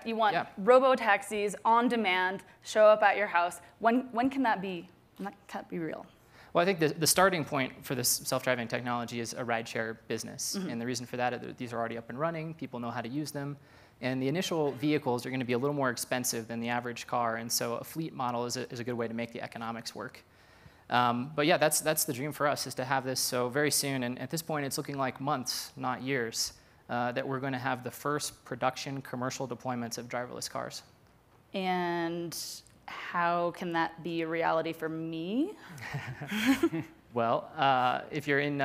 You want robo-taxis on demand, show up at your house. When can that be? When can that be real? Well, I think the starting point for this self-driving technology is a rideshare business. And the reason for that is that these are already up and running. People know how to use them. And the initial vehicles are going to be a little more expensive than the average car. And so a fleet model is a good way to make the economics work. But yeah, that's the dream for us, is to have this so very soon. And at this point, it's looking like months, not years, that we're going to have the first production commercial deployments of driverless cars. And how can that be a reality for me? Well, if you're in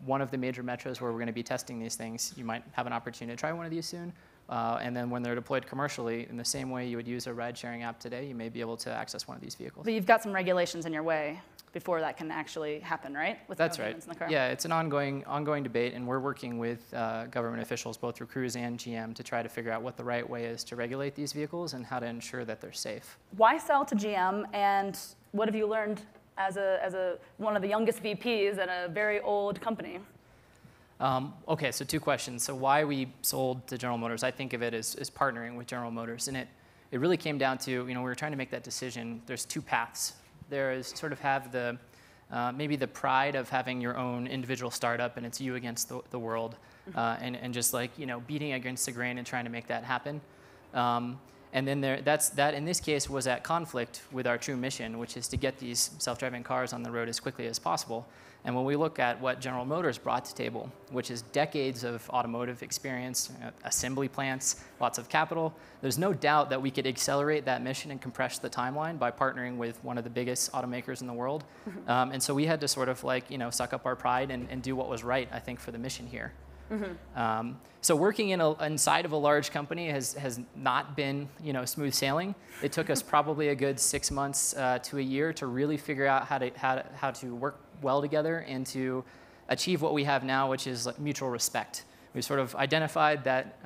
one of the major metros where we're going to be testing these things, you might have an opportunity to try one of these soon. And then when they're deployed commercially, in the same way you would use a ride-sharing app today, you may be able to access one of these vehicles. But you've got some regulations in your way before that can actually happen, right? With That's no right. humans in the car. Yeah, it's an ongoing debate, and we're working with government officials, both through Cruise and GM, to try to figure out what the right way is to regulate these vehicles and how to ensure that they're safe. Why sell to GM, and what have you learned as one of the youngest VPs at a very old company? Okay, so two questions. So why we sold to General Motors, I think of it as partnering with General Motors. And it really came down to, we were trying to make that decision. There's two paths. There is sort of have maybe the pride of having your own individual startup, and it's you against the world, and just like, beating against the grain and trying to make that happen. And then that in this case was at conflict with our true mission, which is to get these self-driving cars on the road as quickly as possible. And when we look at what General Motors brought to the table, which is decades of automotive experience, assembly plants, lots of capital, there's no doubt that we could accelerate that mission and compress the timeline by partnering with one of the biggest automakers in the world. And so we had to sort of suck up our pride and do what was right, I think, for the mission here. So working inside of a large company has not been smooth sailing. It took us probably a good 6 months to a year to really figure out how to work well together and to achieve what we have now, which is mutual respect. We sort of identified that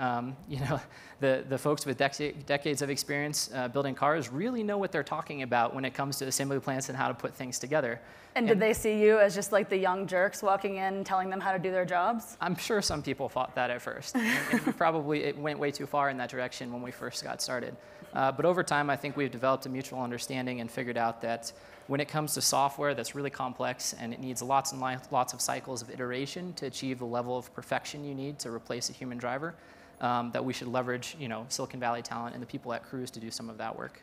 the folks with decades of experience building cars really know what they're talking about when it comes to assembly plants and how to put things together. And did they see you as just like the young jerks walking in telling them how to do their jobs? I'm sure some people thought that at first. and it went way too far in that direction when we first got started. But over time, I think we've developed a mutual understanding and figured out that when it comes to software that's really complex and it needs lots and lots of cycles of iteration to achieve the level of perfection you need to replace a human driver, that we should leverage Silicon Valley talent and the people at Cruise to do some of that work.